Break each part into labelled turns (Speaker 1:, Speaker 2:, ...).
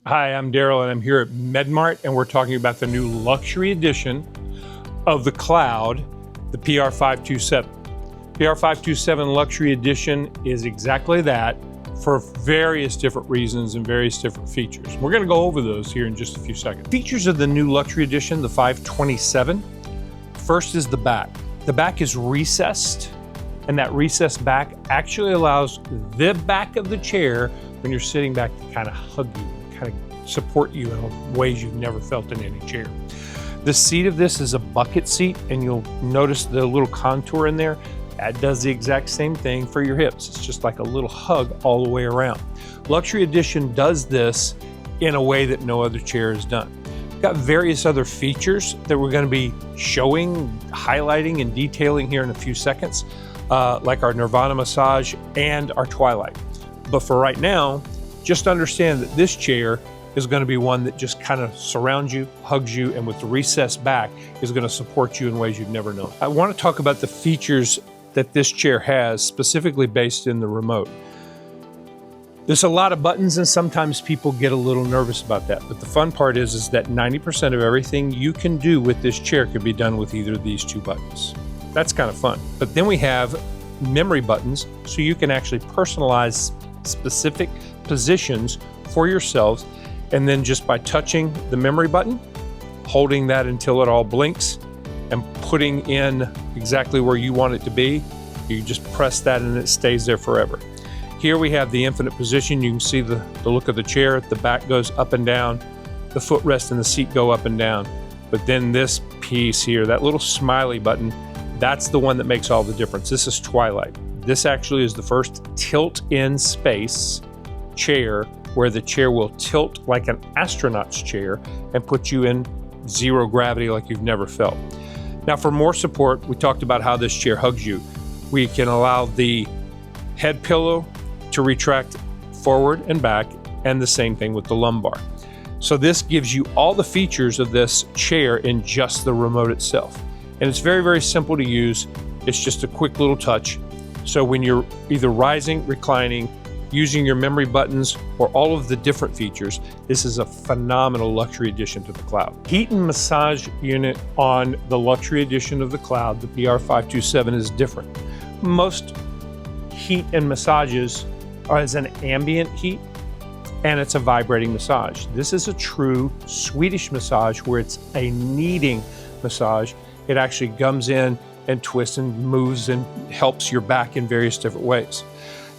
Speaker 1: Hi, I'm Daryl, and I'm here at MedMart, and we're talking about the new luxury edition of the Cloud, the PR527. PR527 Luxury Edition is exactly that for various different reasons and various different features. We're going to go over those here in just a few seconds. Features of the new luxury edition, the 527. First is the back. The back is recessed, and that recessed back actually allows the back of the chair when you're sitting back to kind of hug you, kind of support you in ways you've never felt in any chair. The seat of this is a bucket seat, and you'll notice the little contour in there. That does the exact same thing for your hips. It's just like a little hug all the way around. Luxury Edition does this in a way that no other chair has done. We've got various other features that we're going to be showing, highlighting, and detailing here in a few seconds, like our Nirvana massage and our Twilight. But for right now, just understand that this chair is going to be one that just kind of surrounds you, hugs you, and with the recessed back is going to support you in ways you've never known. I want to talk about the features that this chair has, specifically based in the remote. There's a lot of buttons, and sometimes people get a little nervous about that. But the fun part is that 90% of everything you can do with this chair can be done with either of these two buttons. That's kind of fun. But then we have memory buttons, so you can actually personalize specific positions for yourselves. And then just by touching the memory button, holding that until it all blinks, and putting in exactly where you want it to be, you just press that and it stays there forever. Here we have the infinite position. You can see the look of the chair. The back goes up and down. The footrest and the seat go up and down. But then this piece here, that little smiley button, that's the one that makes all the difference. This is Twilight. This actually is the first tilt-in space chair where the chair will tilt like an astronaut's chair and put you in zero gravity like you've never felt. Now, for more support, we talked about how this chair hugs you. We can allow the head pillow to retract forward and back, and the same thing with the lumbar. So this gives you all the features of this chair in just the remote itself. And it's very, very simple to use. It's just a quick little touch. So when you're either rising, reclining, using your memory buttons, or all of the different features, this is a phenomenal luxury addition to the Cloud. Heat and massage unit on the luxury edition of the Cloud, the PR527, is different. Most heat and massages are as an ambient heat, and it's a vibrating massage. This is a true Swedish massage where it's a kneading massage. It actually comes in and twists and moves and helps your back in various different ways.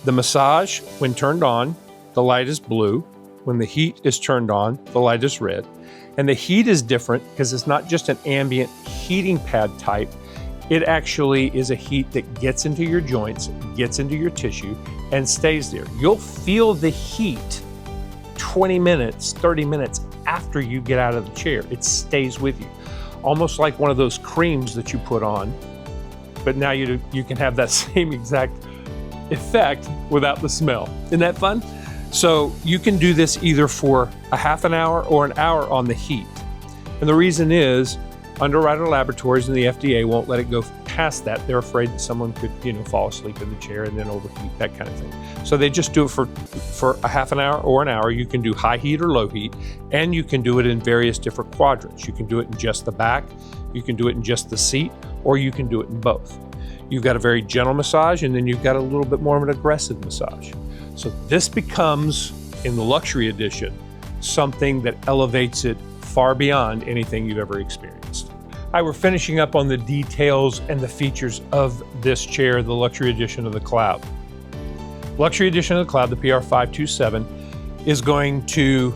Speaker 1: The massage, when turned on, the light is blue. When the heat is turned on, the light is red. And the heat is different because it's not just an ambient heating pad type. It actually is a heat that gets into your joints, gets into your tissue, and stays there. You'll feel the heat 20 minutes, 30 minutes after you get out of the chair. It stays with you. Almost like one of those creams that you put on, but now you can have that same exact effect without the smell. Isn't that fun? So you can do this either for a half an hour or an hour on the heat. And the reason is Underwriter Laboratories and the FDA won't let it go past that. They're afraid that someone could, fall asleep in the chair and then overheat, that kind of thing. So they just do it for a half an hour or an hour. You can do high heat or low heat, and you can do it in various different quadrants. You can do it in just the back, you can do it in just the seat, or you can do it in both. You've got a very gentle massage, and then you've got a little bit more of an aggressive massage. So this becomes, in the luxury edition, something that elevates it far beyond anything you've ever experienced. All right, we're finishing up on the details and the features of this chair, the luxury edition of the Cloud. Luxury edition of the Cloud, the PR527, is going to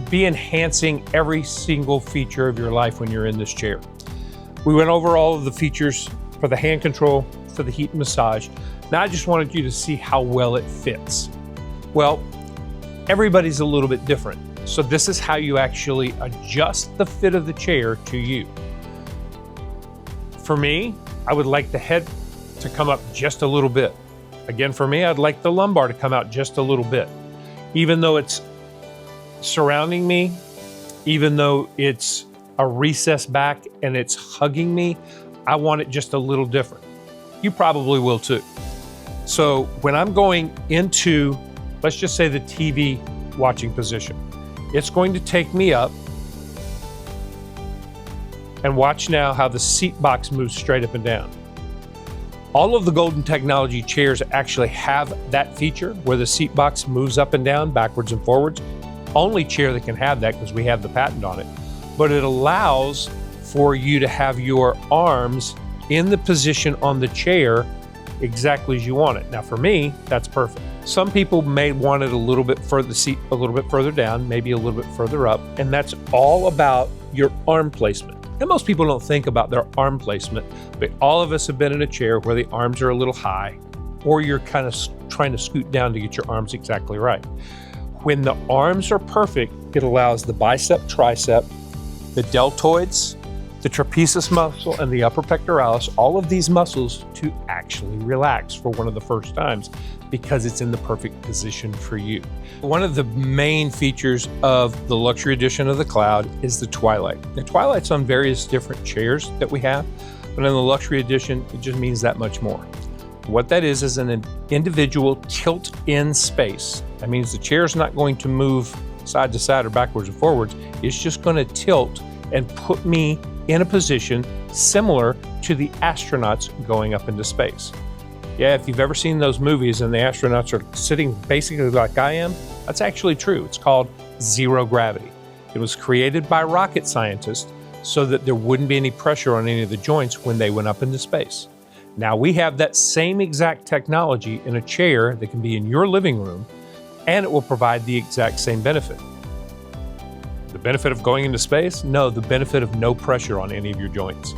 Speaker 1: be enhancing every single feature of your life when you're in this chair. We went over all of the features for the hand control, for the heat and massage. Now I just wanted you to see how well it fits. Well, everybody's a little bit different. So this is how you actually adjust the fit of the chair to you. For me, I would like the head to come up just a little bit. Again, for me, I'd like the lumbar to come out just a little bit. Even though it's surrounding me, even though it's a recessed back and it's hugging me, I want it just a little different. You probably will too. So when I'm going into, let's just say, the TV watching position, It's going to take me up, and watch now how the seat box moves straight up and down. All of the Golden Technology chairs actually have that feature where the seat box moves up and down, backwards and forwards. Only chair that can have that because we have the patent on it. But it allows for you to have your arms in the position on the chair exactly as you want it. Now for me, that's perfect. Some people may want it a little bit further, the seat a little bit further down, maybe a little bit further up, and that's all about your arm placement. And most people don't think about their arm placement, but all of us have been in a chair where the arms are a little high, or you're kind of trying to scoot down to get your arms exactly right. When the arms are perfect, it allows the bicep, tricep, the deltoids, the trapezius muscle, and the upper pectoralis, all of these muscles to actually relax for one of the first times because it's in the perfect position for you. One of the main features of the luxury edition of the Cloud is the Twilight. The Twilight's on various different chairs that we have, but in the luxury edition, it just means that much more. What that is an individual tilt-in space. That means the chair's not going to move side to side or backwards and forwards. It's just going to tilt and put me in a position similar to the astronauts going up into space. Yeah, if you've ever seen those movies and the astronauts are sitting basically like I am, that's actually true. It's called zero gravity. It was created by rocket scientists so that there wouldn't be any pressure on any of the joints when they went up into space. Now we have that same exact technology in a chair that can be in your living room, and it will provide the exact same benefit. The benefit of going into space? No, the benefit of no pressure on any of your joints.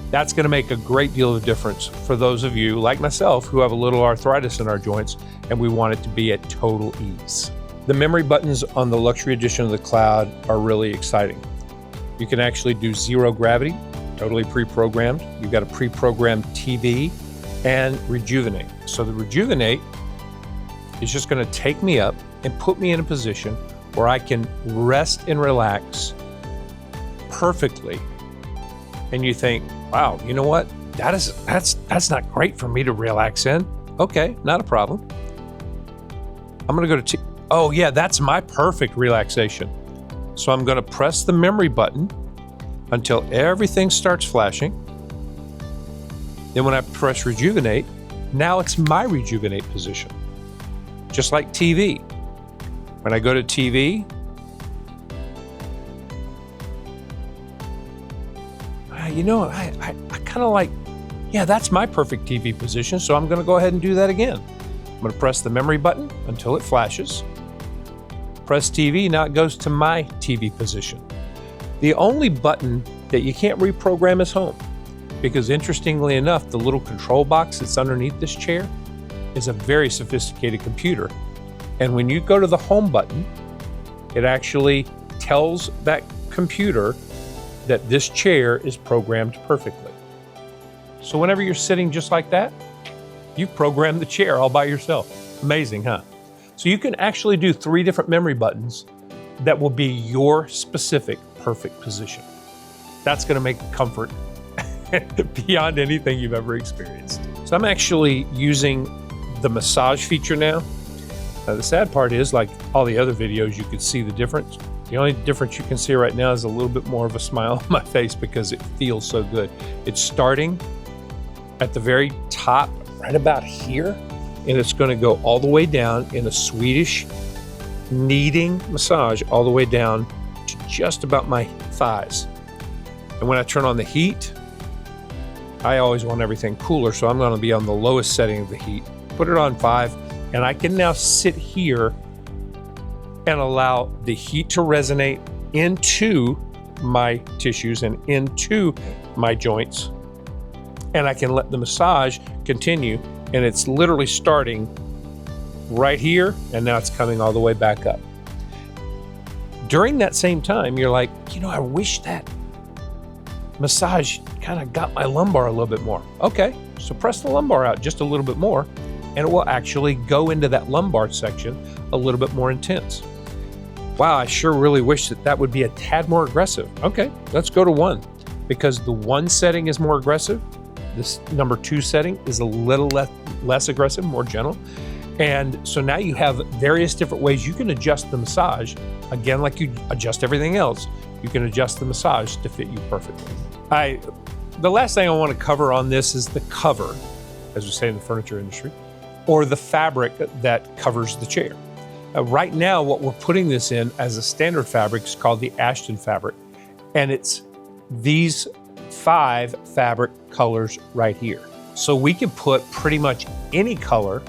Speaker 1: That's going to make a great deal of difference for those of you, like myself, who have a little arthritis in our joints and we want it to be at total ease. The memory buttons on the luxury edition of the Cloud are really exciting. You can actually do zero gravity, totally pre-programmed. You've got a pre-programmed TV and rejuvenate. So the rejuvenate is just going to take me up and put me in a position where I can rest and relax perfectly. And you think, wow, you know what? That's not great for me to relax in. Okay, not a problem. I'm gonna go to oh yeah, that's my perfect relaxation. So I'm gonna press the memory button until everything starts flashing. Then when I press rejuvenate, now it's my rejuvenate position. Just like TV. When I go to TV, you know, I kind of like, yeah, that's my perfect TV position, so I'm gonna go ahead and do that again. I'm gonna press the memory button until it flashes. Press TV, now it goes to my TV position. The only button that you can't reprogram is home, because interestingly enough, the little control box that's underneath this chair is a very sophisticated computer. And when you go to the home button, it actually tells that computer that this chair is programmed perfectly. So whenever you're sitting just like that, you've programmed the chair all by yourself. Amazing, huh? So you can actually do 3 different memory buttons that will be your specific perfect position. That's gonna make comfort beyond anything you've ever experienced. So I'm actually using the massage feature now. The sad part is, like all the other videos, you could see the difference. The only difference you can see right now is a little bit more of a smile on my face because it feels so good. It's starting at the very top, right about here, and it's going to go all the way down in a Swedish kneading massage all the way down to just about my thighs. And when I turn on the heat, I always want everything cooler, so I'm going to be on the lowest setting of the heat. Put it on 5, and I can now sit here and allow the heat to resonate into my tissues and into my joints. And I can let the massage continue, and it's literally starting right here, and now it's coming all the way back up. During that same time, you're like, you know, I wish that massage kind of got my lumbar a little bit more. Okay, so press the lumbar out just a little bit more, and it will actually go into that lumbar section a little bit more intense. Wow, I sure really wish that would be a tad more aggressive. Okay, let's go to 1, because the 1 setting is more aggressive. This number 2 setting is a little less aggressive, more gentle. And so now you have various different ways you can adjust the massage. Again, like you adjust everything else, you can adjust the massage to fit you perfectly. The last thing I want to cover on this is the cover, as we say in the furniture industry, or the fabric that covers the chair. Right now, what we're putting this in as a standard fabric is called the Ashton fabric. And it's these 5 fabric colors right here. So we can put pretty much any color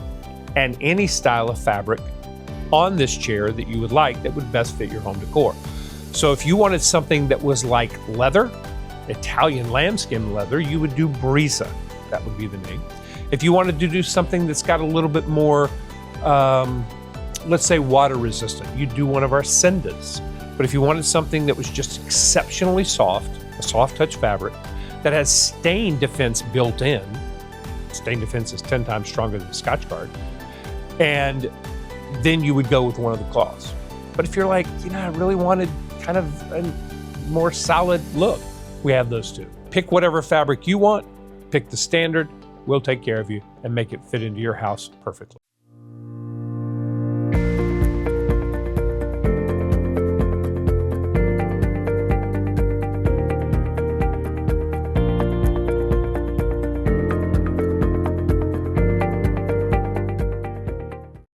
Speaker 1: and any style of fabric on this chair that you would like that would best fit your home decor. So if you wanted something that was like leather, Italian lambskin leather, you would do Brisa. That would be the name. If you wanted to do something that's got a little bit more, let's say water resistant, you'd do one of our Sendas. But if you wanted something that was just exceptionally soft, a soft touch fabric that has stain defense built in, stain defense is 10 times stronger than Scotchgard, and then you would go with one of the cloths. But if you're like, I really wanted kind of a more solid look, we have those too. Pick whatever fabric you want, pick the standard, we'll take care of you and make it fit into your house perfectly.